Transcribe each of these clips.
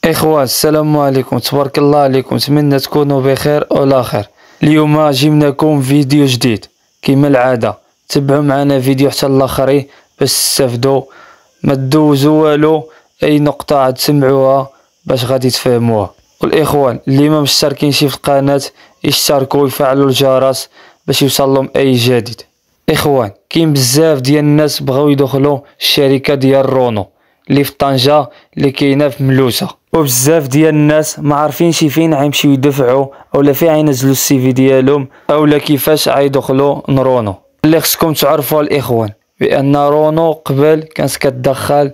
إخوان السلام عليكم، تبارك الله عليكم، نتمنى تكونوا بخير وعلى خير. اليوم جبناكم فيديو جديد كما العادة. تبعوا معنا فيديو حتى الاخرين باش تستافدوا، ما تدوزوا والو، اي نقطة عاد تسمعوها باش غادي تفهموها. والاخوان اللي ما مشتركينش في القناة يشتركوا ويفعلوا الجرس باش يوصلهم اي جديد. اخوان كاين بزاف ديال الناس بغاو يدخلوا الشركة ديال رونو اللي في طنجة اللي كاينه في ملوسة، وبزاف ديال الناس ما عارفينش فين غيمشيو يدفعوا اولا فين غينزلوا السي في ديالهم اولا كيفاش غيدخلوا نرونو. اللي خصكم تعرفوا الاخوان بان رونو قبل كانت كتدخل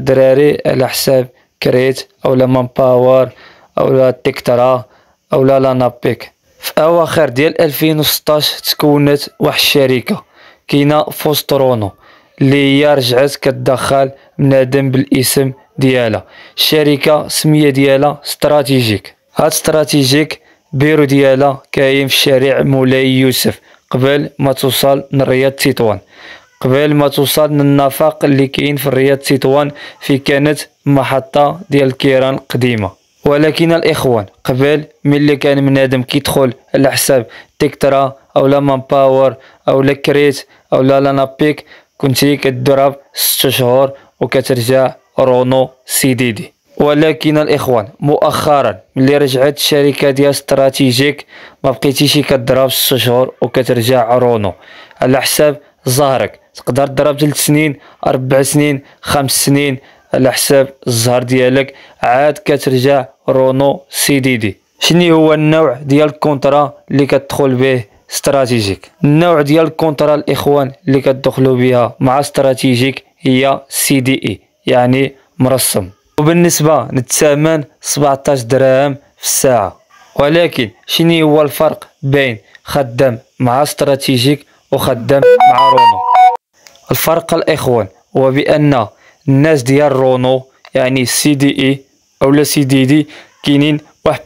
دراري على حساب كريت اولا مان باور اولا تيكترا اولا لانابيك. في اواخر ديال 2016 تكونت واحد الشركه كاينه فوسط رونو اللي هي رجعت كتدخل بنادم بالاسم ديالها. الشركه السميه ديالها استراتيجيك. هاد استراتيجيك بيرو ديالها كاين في الشارع مولاي يوسف قبل ما توصل لرياض تطوان، قبل ما توصل للنفق اللي كاين في الرياض تطوان في كانت محطه ديال الكيران القديمه. ولكن الاخوان قبل ملي كان بنادم كيدخل على حساب تيكترا اولا مان باور اولا كريت اولا لانابيك كنتي كتضرب 6 شهور وكترجع رونو سيديدي. ولكن الاخوان مؤخرا ملي رجعت الشركه ديال استراتيجيك ما بقيتيش كتضرب 6 شهور وكترجع رونو على حساب زهرك. تقدر تضرب 3 سنين 4 سنين 5 سنين على حساب الزهر ديالك عاد كترجع رونو سيديدي. شنو هو النوع ديال الكونطرا اللي كتدخل به استراتيجيك؟ النوع ديال الكونطرا الاخوان اللي كتدخلوا بها مع استراتيجيك هي سي دي اي، يعني مرسم، وبالنسبه للثمن 17 درهم في الساعه. ولكن شنو هو الفرق بين خدام مع استراتيجيك وخدام مع رونو؟ الفرق الاخوان هو بان الناس ديال رونو يعني سي دي اي اولا سي دي دي كاينين واحد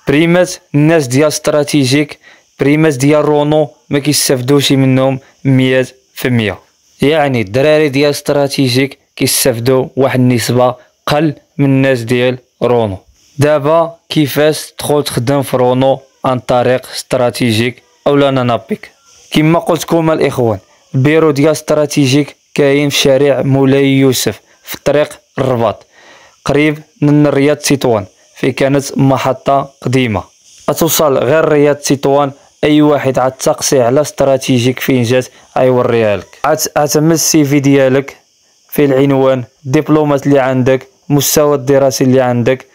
بريمات الناس ديال استراتيجيك بريمات ديال رونو ما كيستافدوش منهم 100%. يعني الدراري ديال استراتيجيك كيستافدوا واحد النسبة قل من الناس ديال رونو. دابا كيفاش تدخل تخدم في رونو عن طريق استراتيجيك اولا لانابيك؟ كما قلت لكم الاخوان البيرو ديال استراتيجيك كاين في شارع مولاي يوسف في طريق الرباط قريب من رياض تطوان في كانت محطة قديمة. اتوصل غير رياض تطوان اي واحد عاد تقسي على استراتيجيك فين جات غيوريها لك. عاد تعمل السي في ديالك في العنوان الدبلومات اللي عندك مستوى الدراسي اللي عندك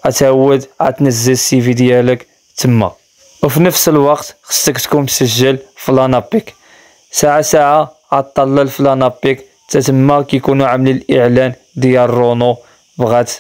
عتعود تنزل السي في ديالك تما. وفي نفس الوقت خصك تكون مسجل في لانابيك. ساعة عطلل في لانابيك تما كيكونوا عاملين الاعلان ديال رونو بغات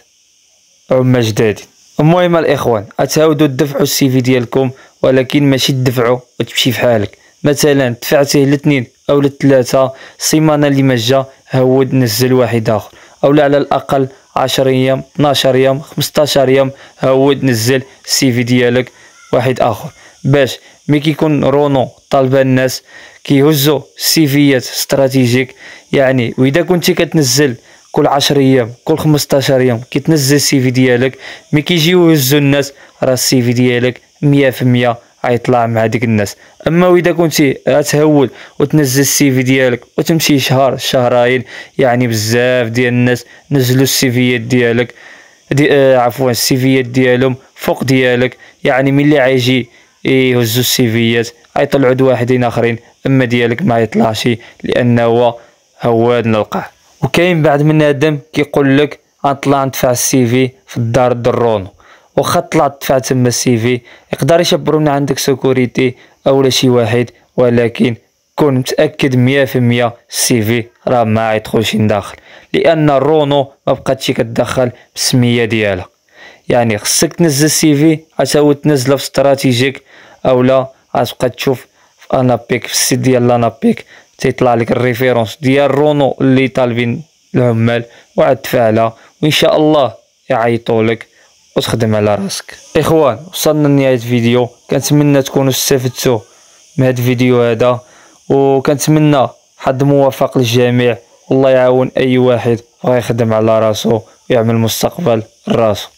عمال جدادين. المهم الاخوان اتعاودوا تدفعوا السي في ديالكم، ولكن ماشي تدفعوا وتمشي في حالك. مثلا دفعتيه ل2 او ل3 السيمانه اللي ما جا هود نزل واحد اخر، اولا على الاقل 10 ايام 12 يوم 15 يوم هود نزل السي في ديالك واحد اخر، باش ملي كيكون رونو طالبه الناس كيهزوا السيفيات استراتيجيك. يعني واذا كنتي كتنزل كل 10 ايام كل 15 يوم كتنزل السي في ديالك ملي كيجيو يهزوا الناس راه السي في ديالك 100% غيطلع مع ديك الناس. اما اذا كنتي غتهول وتنزل السي في ديالك وتمشي شهر شهرين يعني بزاف ديال الناس نزلوا السيفيات ديالك عفوا السيفيات ديالهم فوق ديالك. يعني ملي غيجي يهزوا السيفيات غيطلعوا واحدين اخرين اما ديالك ما يطلعش لانه هواد نلقاه. وكاين بعض من ادم كيقول لك غنطلع ندفع السي في الدار رونو، واخا طلع دفع تما السي في يقدر يشبروا من عندك سيكوريتي اولا شي واحد، ولكن كون متاكد 100% السي في راه ما يدخلش داخل، لان رونو ما بقاتش كتدخل بالسميه ديالها. يعني خصك تنزل السي في عتاود تنزله في استراتيجيك اولا غتبقى تشوف في انابيك في السيت ديال لانابيك تيطلع لك الريفيرونس ديال رونو اللي طالبين العمال وعاد تفعلها وان شاء الله يعيطوا لك وتخدم على راسك. اخوان وصلنا لنهايه الفيديو، كنتمنى تكونوا استفدتوا من هذا الفيديو هذا، وكنتمنى حظ موفق للجميع والله يعاون اي واحد بغا يخدم على راسو ويعمل مستقبل راسو.